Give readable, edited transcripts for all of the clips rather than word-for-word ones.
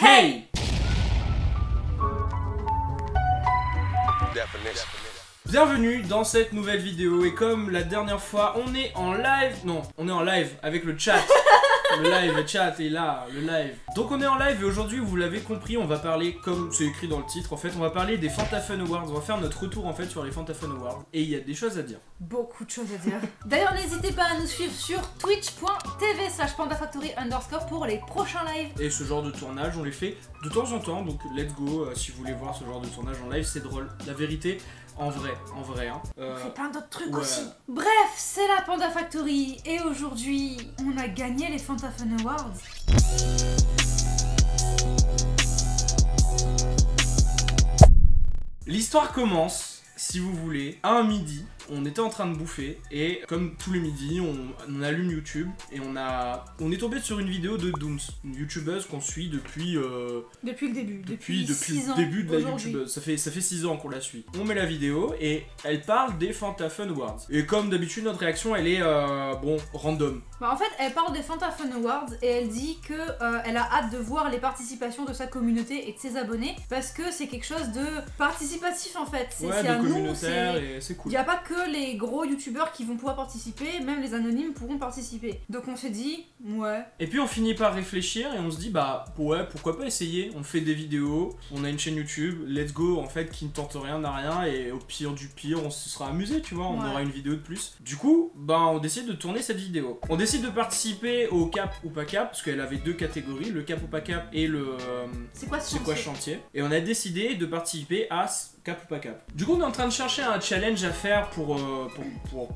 Hey! Bienvenue dans cette nouvelle vidéo et comme la dernière fois on est en live, non on est en live avec le chat. Le chat est là, le live. Donc on est en live et aujourd'hui vous l'avez compris on va parler comme c'est écrit dans le titre en fait, on va parler des Fantafun Awards, on va faire notre retour en fait sur les Fantafun Awards et il y a des choses à dire. Beaucoup de choses à dire. D'ailleurs n'hésitez pas à nous suivre sur twitch.tv/pandafactory_ pour les prochains lives. Et ce genre de tournage on les fait de temps en temps donc let's go si vous voulez voir ce genre de tournage en live c'est drôle. La vérité en vrai hein. On fait plein d'autres trucs ouais. aussi. Bref, c'est la Panda Factory et aujourd'hui, on a gagné les Fantafun Awards. L'histoire commence, si vous voulez, à un midi. On était en train de bouffer et comme tous les midis, on allume YouTube et on est tombé sur une vidéo de Dooms, une youtubeuse qu'on suit depuis le début, depuis 6 ans. Le début de la youtubeuse. Ça fait 6 ans qu'on la suit. On met la vidéo et elle parle des Fantafun Awards. Et comme d'habitude, notre réaction elle est random. Bah en fait, elle parle des Fantafun Awards et elle dit que elle a hâte de voir les participations de sa communauté et de ses abonnés parce que c'est quelque chose de participatif en fait. C'est à nous, communautaire et c'est cool. Il n'y a pas que les gros youtubeurs qui vont pouvoir participer, même les anonymes pourront participer. Donc on s'est dit, ouais. Et puis on finit par réfléchir et on se dit, bah ouais, pourquoi pas essayer. On fait des vidéos, on a une chaîne YouTube, let's go, en fait, qui ne tente rien n'a rien et au pire du pire, on se sera amusé, tu vois, on aura une vidéo de plus. Du coup, bah on décide de tourner cette vidéo. On décide de participer au cap ou pas cap, parce qu'elle avait 2 catégories, le cap ou pas cap et le... c'est quoi chantier. Et on a décidé de participer à cap ou pas cap. Du coup on est en train de chercher un challenge à faire pour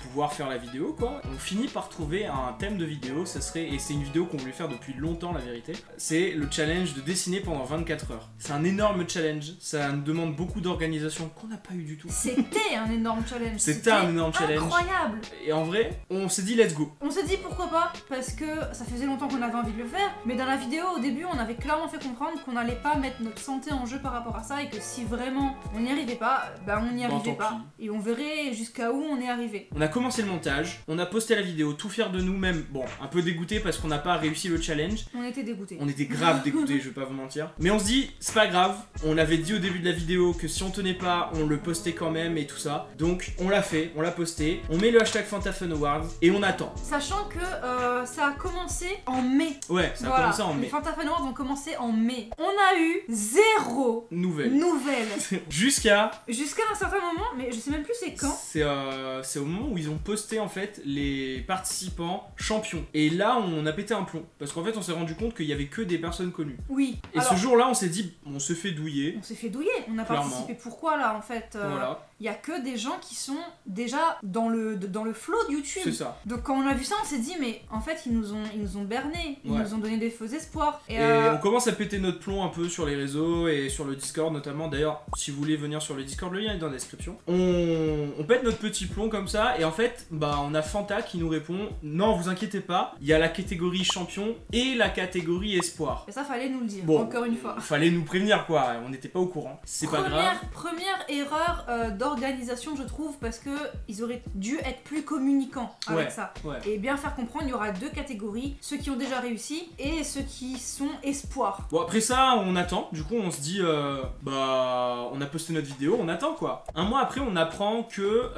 pouvoir faire la vidéo quoi. On finit par trouver un thème de vidéo, ça serait, et c'est une vidéo qu'on voulait faire depuis longtemps la vérité, c'est le challenge de dessiner pendant 24 heures. C'est un énorme challenge, ça nous demande beaucoup d'organisation qu'on n'a pas eu du tout. C'était un énorme challenge. C'était un énorme challenge. Incroyable. Et en vrai, on s'est dit let's go. On s'est dit pourquoi pas, parce que ça faisait longtemps qu'on avait envie de le faire, mais dans la vidéo au début on avait clairement fait comprendre qu'on n'allait pas mettre notre santé en jeu par rapport à ça et que si vraiment on n'y arrivait pas, bah on n'y arrivait pas. Et on verrait jusqu'à où on est arrivé. On a commencé le montage, on a posté la vidéo, tout fier de nous-mêmes. Bon, un peu dégoûté parce qu'on n'a pas réussi le challenge. On était dégoûtés. On était grave dégoûtés, je vais pas vous mentir. Mais on se dit, c'est pas grave. On avait dit au début de la vidéo que si on tenait pas, on le postait quand même et tout ça. Donc on l'a fait, on l'a posté. On met le hashtag Fantafun Awards et on attend. Sachant que ça a commencé en mai. Ouais, ça a commencé en mai. Les Fantafun Awards ont commencé en mai. On a eu 0 nouvelles. Jusqu'à un certain moment, mais je sais même plus c'est quand. C'est au moment où ils ont posté en fait les participants champions. Et là on a pété un plomb. Parce qu'en fait on s'est rendu compte qu'il y avait que des personnes connues. Oui. Et alors, ce jour-là on s'est dit, on se fait douiller. On s'est fait douiller. On a participé pourquoi là en fait voilà. Il y a que des gens qui sont déjà dans le flow de YouTube. C'est ça. Donc quand on a vu ça on s'est dit mais en fait ils nous ont bernés. Ils nous ont donné des faux espoirs. Et on commence à péter notre plomb un peu sur les réseaux et sur le Discord notamment. D'ailleurs si vous voulez venir sur le Discord, le lien est dans la description. On pète notre petit plomb comme ça et en fait bah on a Fanta qui nous répond non vous inquiétez pas, il y a la catégorie champion et la catégorie espoir. Et ça fallait nous le dire encore une fois. Fallait nous prévenir quoi, on n'était pas au courant. C'est pas grave. Première erreur d'organisation je trouve parce que ils auraient dû être plus communicants avec ça et bien faire comprendre il y aura 2 catégories, ceux qui ont déjà réussi et ceux qui sont espoirs. Bon après ça on attend, du coup on se dit bah on a posté notre vidéo, on attend quoi. Un mois après on apprend que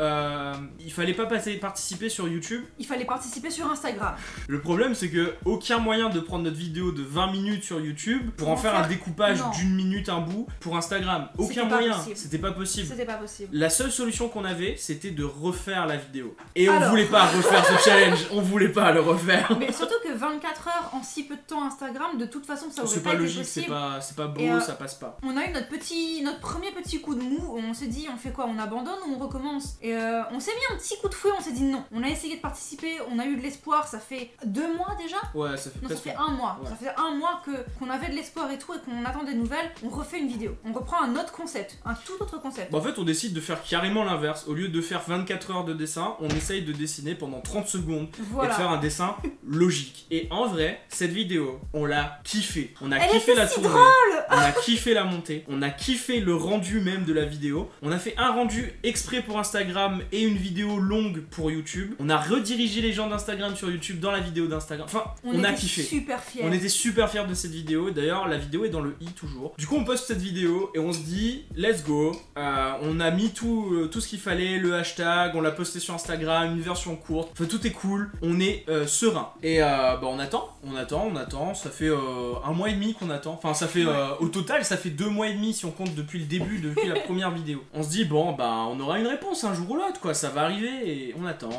il fallait pas participer sur YouTube. Il fallait participer sur Instagram. Le problème c'est que aucun moyen de prendre notre vidéo de 20 minutes sur YouTube pour en faire un découpage d'1 minute un bout pour Instagram. Aucun moyen, c'était pas possible. C'était pas possible. La seule solution qu'on avait c'était de refaire la vidéo. Et on voulait pas refaire ce challenge, on voulait pas le refaire. Mais surtout que 24 heures en si peu de temps Instagram, de toute façon ça aurait pas été logique, possible. C'est pas beau, ça passe pas. On a eu notre premier petit coup de mou, on s'est dit on fait quoi, on abandonne ou on recommence? Et on s'est mis un petit coup de fouet, on s'est dit non. On a essayé de participer, on a eu de l'espoir, ça fait 2 mois déjà. Ouais, ça fait 1 mois. Ouais. Ça fait 1 mois qu'on avait de l'espoir et tout et qu'on attend des nouvelles. On refait une vidéo, on reprend un autre concept, un tout autre concept. Bah en fait on décide de faire carrément l'inverse. Au lieu de faire 24 heures de dessin, on essaye de dessiner pendant 30 secondes et de faire un dessin logique. Et en vrai, cette vidéo, on l'a kiffé. On a kiffé la tournée. On a kiffé la montée, on a kiffé le rendu même de la vidéo. On a fait un rendu exprès pour Instagram et une vidéo longue pour YouTube. On a redirigé les gens d'Instagram sur YouTube dans la vidéo d'Instagram. Enfin, on a kiffé. Super fiers. On était super fiers de cette vidéo. D'ailleurs, la vidéo est dans le i toujours. Du coup, on poste cette vidéo et on se dit, let's go. On a mis tout ce qu'il fallait, le hashtag, on l'a posté sur Instagram, une version courte. Enfin, tout est cool. On est serein. Et on attend. Ça fait 1 mois et demi qu'on attend. Enfin, ça fait au total, ça fait 2 mois et demi si on compte depuis le début, depuis la première vidéo. On se dit, bon, on aura une réponse un jour ou l'autre, quoi. Ça va arriver et on attend.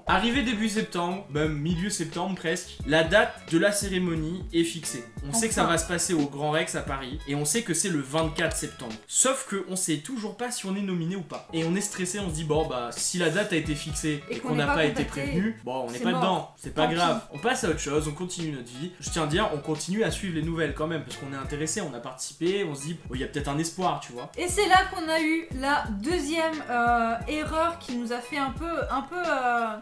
Arrivé début septembre, même milieu septembre presque, la date de la cérémonie est fixée. On sait que ça va se passer au Grand Rex à Paris et on sait que c'est le 24 septembre. Sauf que on sait toujours pas si on est nominé ou pas. Et on est stressé, on se dit, bon, si la date a été fixée et qu'on n'a pas été prévenu, bon, on n'est pas dedans. C'est pas grave. On passe à autre chose, on continue notre vie. Je tiens à dire, on continue à suivre les nouvelles quand même parce qu'on est intéressé, on a participé, on se dit, il y a peut-être un espoir, tu vois. Et c'est là qu'on a eu la deuxième erreur qui nous a fait un peu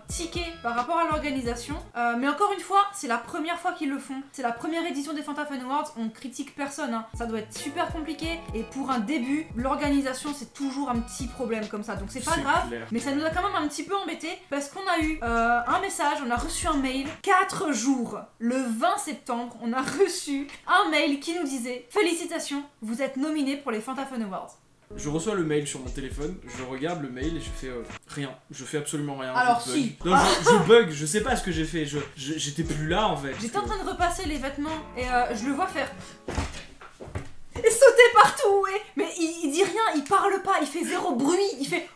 tiquer par rapport à l'organisation. Mais encore une fois, c'est la première fois qu'ils le font. C'est la première édition des Fanta Fun Awards, on critique personne, hein. Ça doit être super compliqué. Et pour un début, l'organisation c'est toujours un petit problème comme ça. Donc c'est pas grave, clair. Mais ça nous a quand même un petit peu embêté parce qu'on a eu un message, on a reçu un mail 4 jours. Le 20 septembre, on a reçu un mail qui nous disait « Félicitations, vous êtes nominé pour les Fanta Fun Awards ». Je reçois le mail sur mon téléphone, je regarde le mail et je fais rien, je fais absolument rien. Alors si. Non, je bug, je sais pas ce que j'ai fait, j'étais plus là en fait. J'étais en train de repasser les vêtements et je le vois faire... Et sauter partout, mais il dit rien, il parle pas, il fait zéro bruit, il fait...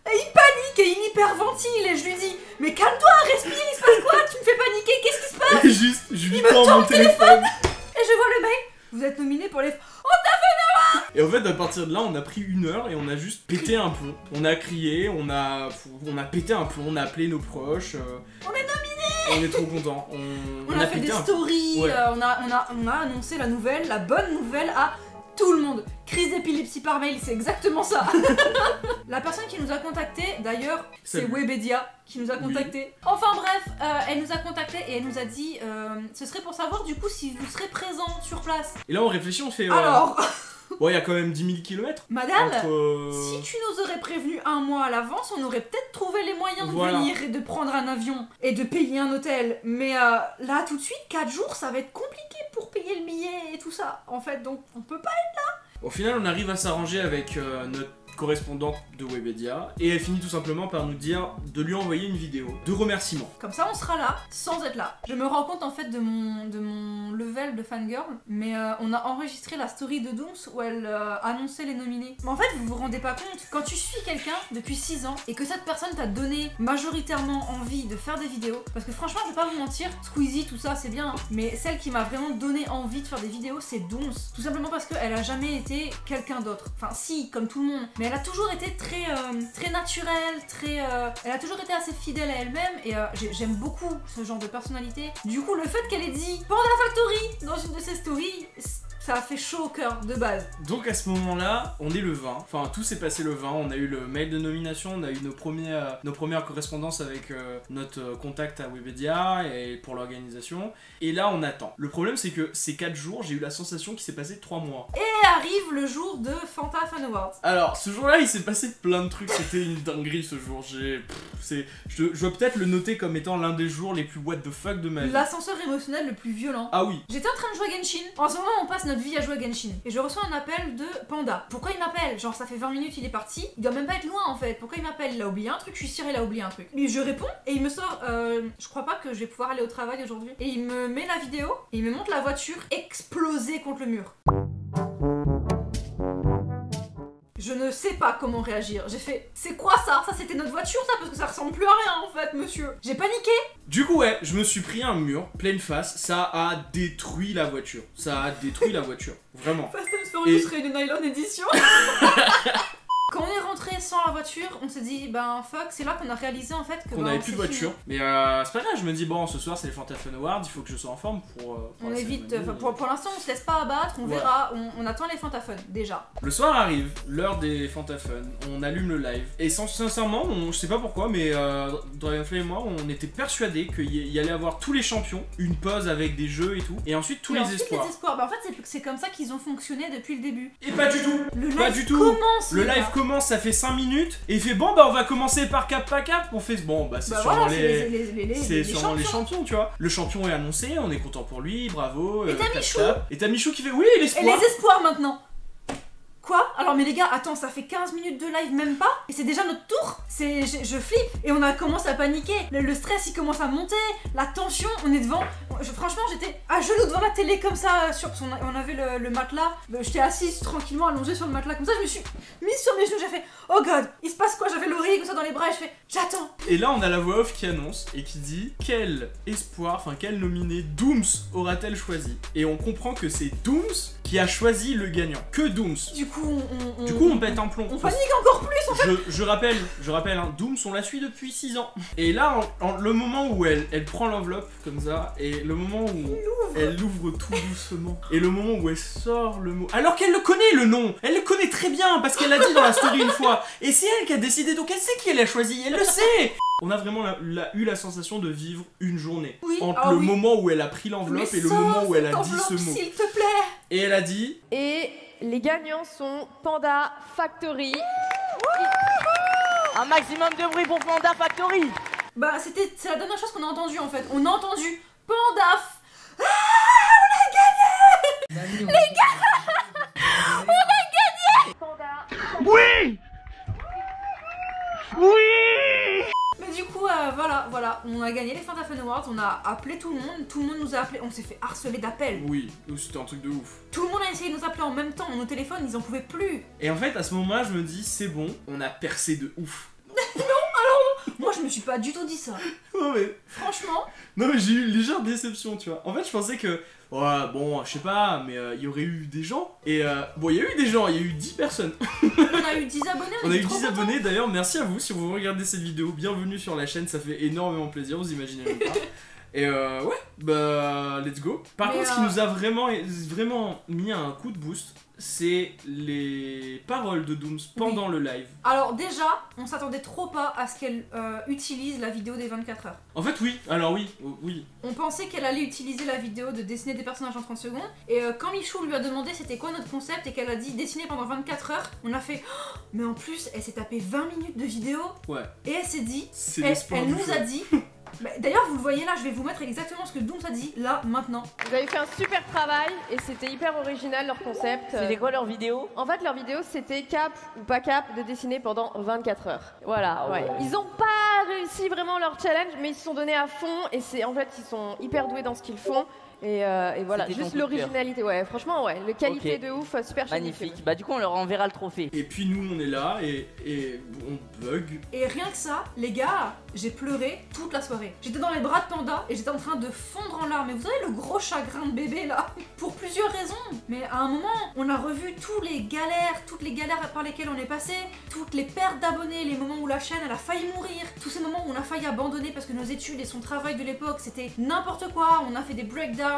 Et il panique et il hyperventile et je lui dis « Mais calme-toi, respire, il se passe quoi? Tu me fais paniquer, qu'est-ce qui se passe ?» Et juste, je lui tends mon téléphone. Et je vois le mail, vous êtes nominé pour les... On t'a fait Et en fait, à partir de là, on a pris 1 heure et on a juste pété un plomb. On a crié, on a pété un plomb, on a appelé nos proches. On est nominé. On est trop contents. On a fait des stories, ouais. On a annoncé la nouvelle, la bonne nouvelle à tout le monde. Crise d'épilepsie par mail, c'est exactement ça. La personne qui nous a contacté, d'ailleurs, c'est Webedia qui nous a contacté. Oui. Enfin bref, elle nous a contacté et elle nous a dit ce serait pour savoir du coup si vous serez présent sur place. Et là on réfléchit, on fait... Alors bon, il y a quand même 10 000 km. Madame, si tu nous aurais prévenu 1 mois à l'avance, on aurait peut-être trouvé les moyens de venir et de prendre un avion et de payer un hôtel. Mais là, tout de suite, 4 jours, ça va être compliqué pour payer le billet et tout ça. En fait, donc on peut pas être là. Au final, on arrive à s'arranger avec notre correspondante de Webedia et elle finit tout simplement par nous dire de lui envoyer une vidéo de remerciement. Comme ça on sera là sans être là. Je me rends compte en fait de mon level de fangirl, mais on a enregistré la story de Dooms où elle annonçait les nominés. Mais en fait vous vous rendez pas compte, quand tu suis quelqu'un depuis 6 ans et que cette personne t'a donné majoritairement envie de faire des vidéos, parce que franchement je vais pas vous mentir, Squeezie tout ça c'est bien, hein, mais celle qui m'a vraiment donné envie de faire des vidéos c'est Dooms. Tout simplement parce qu'elle a jamais été quelqu'un d'autre. Enfin si, comme tout le monde, mais elle a toujours été très naturelle, elle a toujours été assez fidèle à elle-même et j'aime beaucoup ce genre de personnalité. Du coup, le fait qu'elle ait dit Panda Factory dans une de ses stories, ça a fait chaud au cœur de base. Donc à ce moment-là, on est le 20. Enfin, tout s'est passé le 20. On a eu le mail de nomination, on a eu nos premières correspondances avec notre contact à Webedia et pour l'organisation. Et là, on attend. Le problème, c'est que ces 4 jours, j'ai eu la sensation qu'il s'est passé 3 mois. Et arrive le jour de Fanta Fun Awards. Alors, ce jour-là, il s'est passé plein de trucs. C'était une dinguerie ce jour. Je dois peut-être le noter comme étant l'un des jours les plus what the fuck de ma vie. L'ascenseur émotionnel le plus violent. Ah oui. J'étais en train de jouer à Genshin. En ce moment, on passe notre vie à jouer à Genshin. Et je reçois un appel de Panda. Pourquoi il m'appelle? Genre, ça fait 20 minutes, il est parti. Il doit même pas être loin en fait. Pourquoi il m'appelle? Il a oublié un truc. Je suis sûre, il a oublié un truc. Mais je réponds et il me sort je crois pas que je vais pouvoir aller au travail aujourd'hui. Et il me met la vidéo et il me montre la voiture exploser contre le mur. Je ne sais pas comment réagir. J'ai fait, c'est quoi ça? Ça c'était notre voiture ça? Parce que ça ressemble plus à rien en fait monsieur. J'ai paniqué. Du coup ouais, je me suis pris un mur, pleine face, ça a détruit la voiture. Ça a détruit la voiture, vraiment. Fast and Furious serait une nylon édition. Quand on est rentré sans la voiture, on s'est dit, ben fuck, c'est là qu'on a réalisé en fait que qu'on avait plus de voiture. Mais c'est pas grave, je me dis, bon, ce soir c'est les Fantafun Awards, il faut que je sois en forme pour on évite, pour l'instant on se laisse pas abattre, on verra, on attend les Fantafun déjà. Le soir arrive, l'heure des Fantafun, on allume le live. Et sincèrement, je sais pas pourquoi, mais Dragonfly et moi, on était persuadés qu'il y allait avoir tous les champions, une pause avec des jeux et tout, et ensuite tous les espoirs. Bah, en fait, c'est comme ça qu'ils ont fonctionné depuis le début. Et pas du tout. Le pas live du tout. Commence, le live commence, ça fait 5 minutes, et il fait bon, bah on va commencer par cap pas cap. On fait bon, bah c'est sûrement les champions, tu vois. Le champion est annoncé, on est content pour lui, bravo. Et t'as Michou. Et t'as Michou qui fait oui, l'espoir. Et les espoirs maintenant. Quoi? Alors mais les gars, attends, ça fait 15 minutes de live, même pas, et c'est déjà notre tour. Je flippe, et on a commencé à paniquer, le stress il commence à monter, la tension, on est devant, franchement j'étais à genoux devant la télé comme ça, on avait le matelas, j'étais assise tranquillement allongée sur le matelas comme ça, je me suis mise sur mes genoux, j'ai fait oh god, il se passe quoi? J'avais l'oreiller comme ça dans les bras et je fais j'attends. Et là on a la voix off qui annonce et qui dit quel espoir, enfin quel nominé Dooms aura-t-elle choisi? Et on comprend que c'est Dooms qui a choisi le gagnant, que Dooms. Du coup on pète un plomb. On panique encore plus en fait. Je rappelle, hein, Dooms on la suit depuis 6 ans. Et là, le moment où elle prend l'enveloppe comme ça, et le moment où elle l'ouvre tout doucement, et le moment où elle sort le mot, alors qu'elle le connaît le nom, elle le connaît très bien parce qu'elle l'a dit dans la story une fois, et c'est elle qui a décidé, donc elle sait qui elle a choisi, elle le sait. On a vraiment eu la sensation de vivre une journée entre le moment où elle a pris l'enveloppe et le moment où elle a dit ce mot. S'il te plaît. Et elle a dit. Et les gagnants sont Panda Factory. Un maximum de bruit pour Panda Factory. Bah c'est la dernière chose qu'on a entendue en fait. On a entendu Panda. On a gagné. Les gars, on a gagné. Panda. Oui. Oui. Mais du coup, voilà, on a gagné les Fantafun Awards, on a appelé tout le monde nous a appelé, on s'est fait harceler d'appels. Oui, c'était un truc de ouf. Tout le monde a essayé de nous appeler en même temps, nos téléphones, ils en pouvaient plus. Et en fait, à ce moment-là, je me dis, c'est bon, on a percé de ouf. Non, alors, moi je me suis pas du tout dit ça. Non mais... Franchement. Non mais j'ai eu une légère déception, tu vois. En fait, je pensais que... Ouais, bon, je sais pas, mais il y aurait eu des gens. Et bon, il y a eu des gens, il y a eu 10 personnes. On a eu 10 abonnés, on a eu 10 abonnés, d'ailleurs, merci à vous si vous regardez cette vidéo. Bienvenue sur la chaîne, ça fait énormément plaisir, vous imaginez même pas. Et ouais, bah, let's go. Par contre, ce qui nous a vraiment mis un coup de boost, c'est les paroles de Dooms pendant le live. Alors déjà, on s'attendait trop pas à ce qu'elle utilise la vidéo des 24 heures. En fait oui, alors oui. On pensait qu'elle allait utiliser la vidéo de dessiner des personnages en 30 secondes. Et quand Michou lui a demandé c'était quoi notre concept et qu'elle a dit dessiner pendant 24 heures, on a fait oh, mais en plus elle s'est tapé 20 minutes de vidéo. Ouais. Et elle s'est dit, elle nous a dit... Bah, d'ailleurs vous le voyez là, je vais vous mettre exactement ce que Dooms a dit là, maintenant. Vous avez fait un super travail et c'était hyper original leur concept. C'était quoi leur vidéo? En fait leur vidéo c'était cap ou pas cap de dessiner pendant 24 heures. Voilà, ouais. Ils ont pas réussi vraiment leur challenge mais ils se sont donnés à fond et en fait ils sont hyper doués dans ce qu'ils font. Et voilà, juste l'originalité, ouais, franchement, ouais, le qualité de ouf, super magnifique. Bah, du coup, on leur enverra le trophée. Et puis, nous, on est là et on bug. Et rien que ça, les gars, j'ai pleuré toute la soirée. J'étais dans les bras de Panda et j'étais en train de fondre en larmes. Et vous savez, le gros chagrin de bébé là, pour plusieurs raisons. Mais à un moment, on a revu toutes les galères par lesquelles on est passé, toutes les pertes d'abonnés, les moments où la chaîne elle a failli mourir, tous ces moments où on a failli abandonner parce que nos études et son travail de l'époque c'était n'importe quoi. On a fait des breakdowns.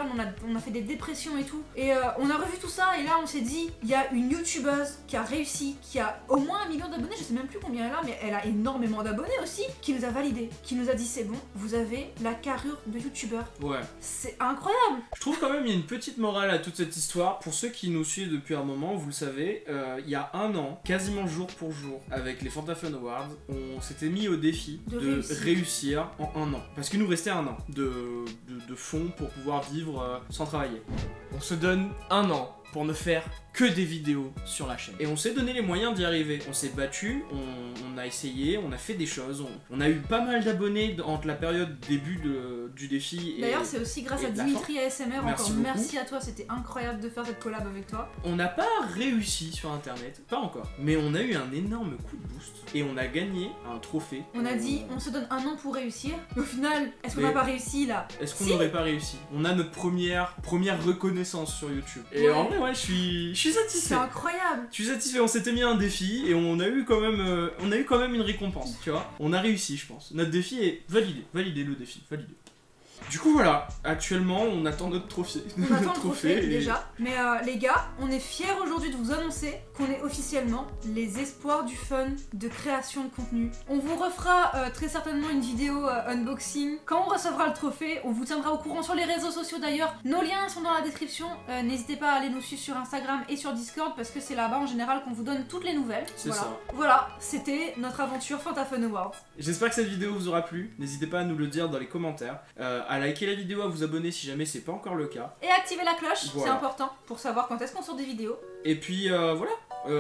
On a fait des dépressions et tout. Et on a revu tout ça et là on s'est dit, il y a une youtubeuse qui a réussi, qui a au moins 1 million d'abonnés, je sais même plus combien elle a, mais elle a énormément d'abonnés aussi, qui nous a validé, qui nous a dit c'est bon, vous avez la carrure de youtubeur. Ouais. C'est incroyable. Je trouve quand même il y a une petite morale à toute cette histoire. Pour ceux qui nous suivent depuis un moment, vous le savez, il y a 1 an, quasiment jour pour jour, avec les Fantafun Awards, on s'était mis au défi de réussir en 1 an. Parce qu'il nous restait 1 an de fonds pour pouvoir vivre sans travailler. On se donne 1 an pour ne faire que des vidéos sur la chaîne. Et on s'est donné les moyens d'y arriver. On s'est battu, on a essayé, on a fait des choses, on a eu pas mal d'abonnés entre la période début du défi et... D'ailleurs c'est aussi grâce à Dimitri ASMR, encore merci à toi, c'était incroyable de faire cette collab avec toi. On n'a pas réussi sur internet, pas encore, mais on a eu un énorme coup de boost et on a gagné un trophée. On a dit on se donne 1 an pour réussir, mais au final, est-ce qu'on n'a pas réussi là? Est-ce qu'on n'aurait pas réussi? On a notre première reconnaissance sur YouTube. Et en vrai ouais, je suis suis satisfait. C'est incroyable. Je suis satisfait, on s'était mis un défi et on a eu quand même une récompense, tu vois. On a réussi, je pense. Notre défi est validé. Validé le défi, validé. Du coup voilà, actuellement on attend notre trophée. On attend le trophée déjà. Mais les gars, on est fiers aujourd'hui de vous annoncer qu'on est officiellement les espoirs du fun de création de contenu. On vous refera très certainement une vidéo unboxing. Quand on recevra le trophée, on vous tiendra au courant sur les réseaux sociaux d'ailleurs. Nos liens sont dans la description. N'hésitez pas à aller nous suivre sur Instagram et sur Discord parce que c'est là-bas en général qu'on vous donne toutes les nouvelles. C'est voilà. ça. Voilà, c'était notre aventure Fantafun Awards. J'espère que cette vidéo vous aura plu. N'hésitez pas à nous le dire dans les commentaires. À liker la vidéo, à vous abonner si jamais c'est pas encore le cas. Et activer la cloche, voilà. c'est important pour savoir quand est-ce qu'on sort des vidéos. Et puis voilà,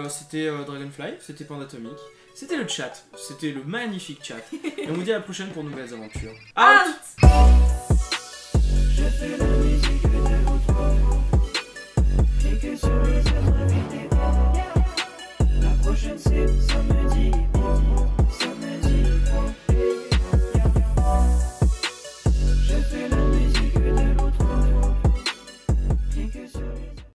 c'était Dragonfly, c'était Pandatomic, c'était le chat, c'était le magnifique chat. Et on vous dit à la prochaine pour de nouvelles aventures. Out. Je fais la musique.